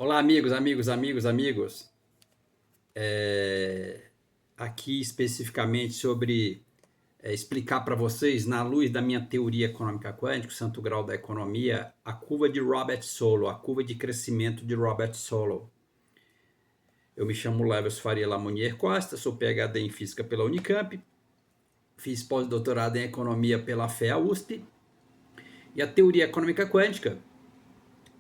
Olá, amigos. Aqui especificamente sobre explicar para vocês, na luz da minha teoria econômica quântica, o santo grau da economia, a curva de Robert Solow, a curva de crescimento de Robert Solow. Eu me chamo Lewis Faria Lamounier Costa, sou PhD em Física pela Unicamp, fiz pós-doutorado em Economia pela FEA USP, e a teoria econômica quântica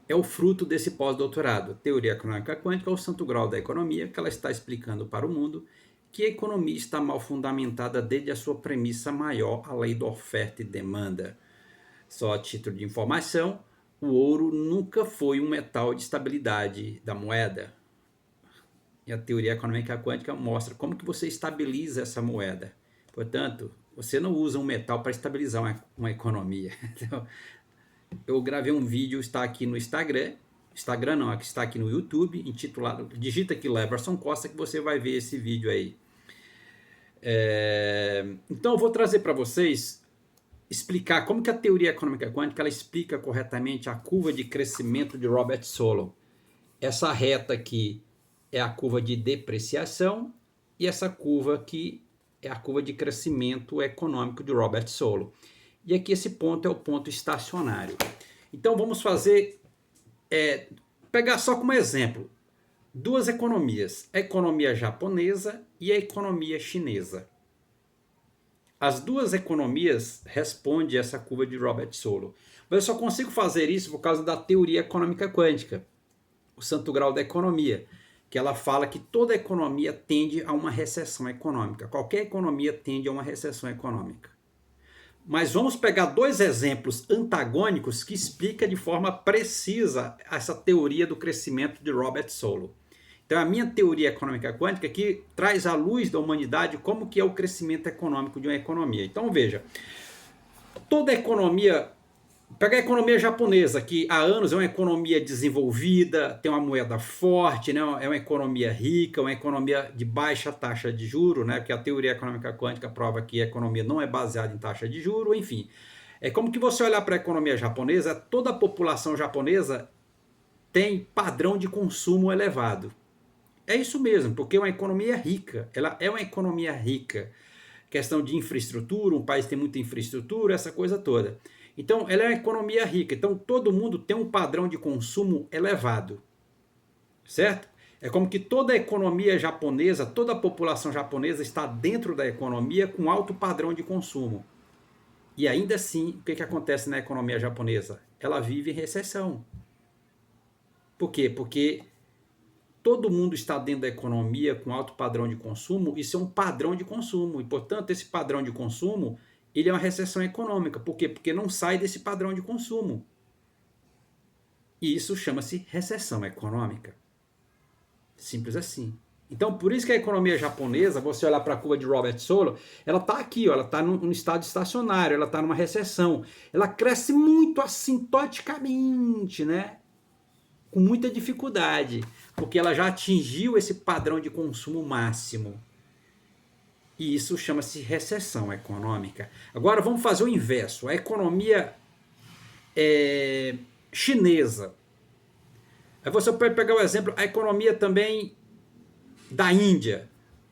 é o fruto desse pós-doutorado. Teoria econômica quântica é o santo grau da economia, que ela está explicando para o mundo que a economia está mal fundamentada desde a sua premissa maior, a lei da oferta e demanda. Só a título de informação, o ouro nunca foi um metal de estabilidade da moeda. E a teoria econômica quântica mostra como que você estabiliza essa moeda. Portanto, você não usa um metal para estabilizar uma economia. Então, eu gravei um vídeo, está aqui no Instagram não, que está aqui no YouTube, intitulado, digita aqui Leverson Costa que você vai ver esse vídeo aí. Então eu vou trazer para vocês, explicar como que a teoria econômica quântica ela explica corretamente a curva de crescimento de Robert Solow. Essa reta aqui é a curva de depreciação e essa curva aqui é a curva de crescimento econômico de Robert Solow. E aqui esse ponto é o ponto estacionário. Então vamos fazer, pegar só como exemplo, duas economias, a economia japonesa e a economia chinesa. As duas economias respondem a essa curva de Robert Solow. Mas eu só consigo fazer isso por causa da teoria econômica quântica, o santo grau da economia, que ela fala que toda economia tende a uma recessão econômica. Qualquer economia tende a uma recessão econômica. Mas vamos pegar dois exemplos antagônicos que explicam de forma precisa essa teoria do crescimento de Robert Solow. Então a minha teoria econômica quântica que traz à luz da humanidade como que é o crescimento econômico de uma economia. Então veja, toda economia, pega a economia japonesa, que há anos é uma economia desenvolvida, tem uma moeda forte, né? É uma economia rica, uma economia de baixa taxa de juros, né? Porque a teoria econômica quântica prova que a economia não é baseada em taxa de juros, enfim. É como que você olhar para a economia japonesa, toda a população japonesa tem padrão de consumo elevado. É isso mesmo, porque é uma economia rica, ela é uma economia rica. Questão de infraestrutura, um país tem muita infraestrutura, essa coisa toda. Então, ela é uma economia rica. Então, todo mundo tem um padrão de consumo elevado. Certo? É como que toda a economia japonesa, toda a população japonesa está dentro da economia com alto padrão de consumo. E ainda assim, o que acontece na economia japonesa? Ela vive em recessão. Por quê? Porque todo mundo está dentro da economia com alto padrão de consumo, isso é um padrão de consumo. E, portanto, esse padrão de consumo ele é uma recessão econômica. Por quê? Porque não sai desse padrão de consumo. E isso chama-se recessão econômica. Simples assim. Então, por isso que a economia japonesa, você olhar para a curva de Robert Solow, ela está aqui, ó, ela está num estado estacionário, ela está numa recessão. Ela cresce muito assintoticamente, né? Com muita dificuldade, porque ela já atingiu esse padrão de consumo máximo. E isso chama-se recessão econômica. Agora vamos fazer o inverso. A economia chinesa. Aí você pode pegar o exemplo, a economia também da Índia.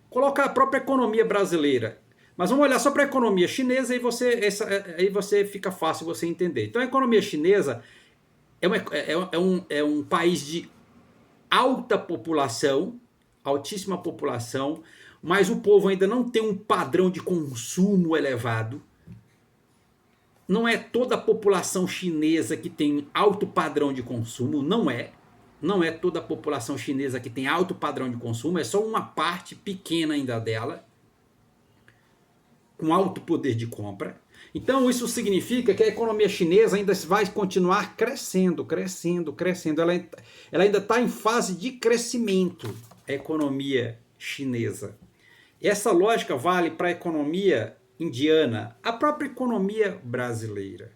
Coloca a própria economia brasileira. Mas vamos olhar só para a economia chinesa e aí você fica fácil você entender. Então a economia chinesa é um país de alta população, altíssima população, mas o povo ainda não tem um padrão de consumo elevado. Não é toda a população chinesa que tem alto padrão de consumo, não é. Não é toda a população chinesa que tem alto padrão de consumo, é só uma parte pequena ainda dela, com alto poder de compra. Então isso significa que a economia chinesa ainda vai continuar crescendo. Ela ainda está em fase de crescimento, a economia chinesa. E essa lógica vale para a economia indiana, a própria economia brasileira.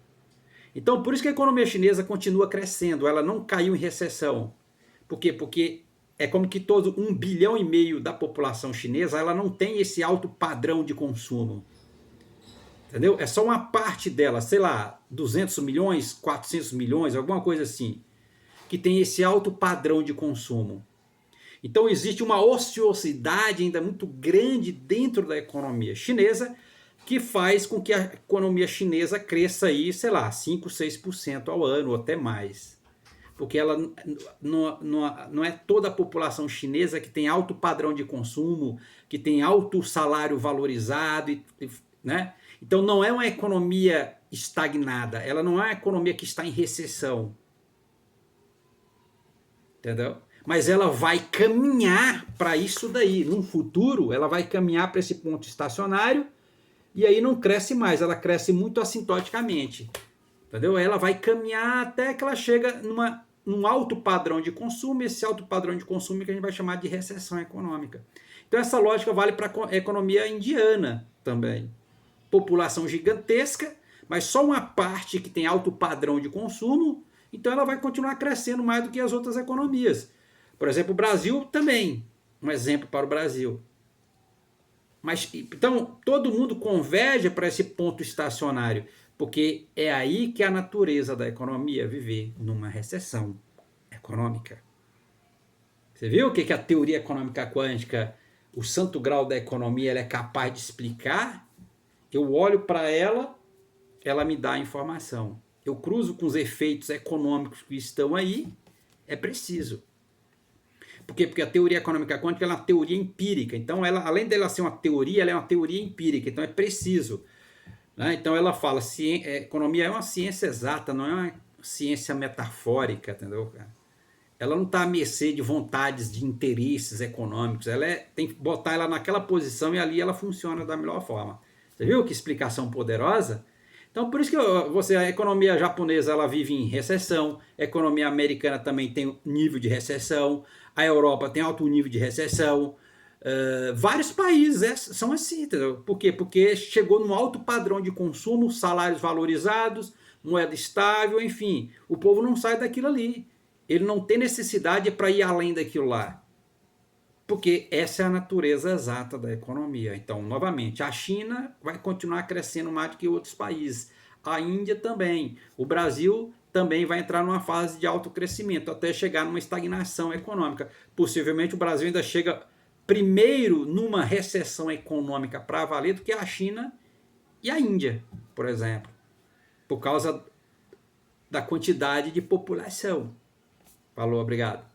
Então por isso que a economia chinesa continua crescendo, ela não caiu em recessão. Por quê? Porque é como que todo 1,5 bilhão da população chinesa ela não tem esse alto padrão de consumo. Entendeu? É só uma parte dela, sei lá, 200 milhões, 400 milhões, alguma coisa assim. que tem esse alto padrão de consumo. Então existe uma ociosidade ainda muito grande dentro da economia chinesa, que faz com que a economia chinesa cresça aí, sei lá, 5, 6% ao ano, ou até mais. Porque ela não é toda a população chinesa que tem alto padrão de consumo, que tem alto salário valorizado, né? Então não é uma economia estagnada, ela não é uma economia que está em recessão. Entendeu? Mas ela vai caminhar para isso daí. No futuro, ela vai caminhar para esse ponto estacionário e aí não cresce mais, ela cresce muito assintoticamente. Entendeu? Ela vai caminhar até que ela chega num alto padrão de consumo, e esse alto padrão de consumo que a gente vai chamar de recessão econômica. Então essa lógica vale para a economia indiana também. População gigantesca, mas só uma parte que tem alto padrão de consumo, então ela vai continuar crescendo mais do que as outras economias. Por exemplo, o Brasil também, um exemplo para o Brasil. Mas então todo mundo converge para esse ponto estacionário, porque é aí que a natureza da economia viver numa recessão econômica. Você viu o que a teoria econômica quântica, o santo grau da economia, ela é capaz de explicar? Eu olho para ela, ela me dá a informação. Eu cruzo com os efeitos econômicos que estão aí, é preciso. Por quê? Porque a teoria econômica quântica ela é uma teoria empírica. Então, ela, além dela ser uma teoria, ela é uma teoria empírica. Então, é preciso. Né? Então, ela fala, economia é uma ciência exata, não é uma ciência metafórica, entendeu, cara? Ela não está à mercê de vontades, de interesses econômicos. Tem que botar ela naquela posição e ali ela funciona da melhor forma. Você viu que explicação poderosa? Então, por isso que a economia japonesa ela vive em recessão, a economia americana também tem nível de recessão, a Europa tem alto nível de recessão, vários países são assim, entendeu? Por quê? Porque chegou num alto padrão de consumo, salários valorizados, moeda estável, enfim, o povo não sai daquilo ali. Ele não tem necessidade para ir além daquilo lá. Porque essa é a natureza exata da economia. Então, novamente, a China vai continuar crescendo mais do que outros países. A Índia também. O Brasil também vai entrar numa fase de alto crescimento, até chegar numa estagnação econômica. Possivelmente o Brasil ainda chega primeiro numa recessão econômica para valer do que a China e a Índia, por exemplo. Por causa da quantidade de população. Falou, obrigado.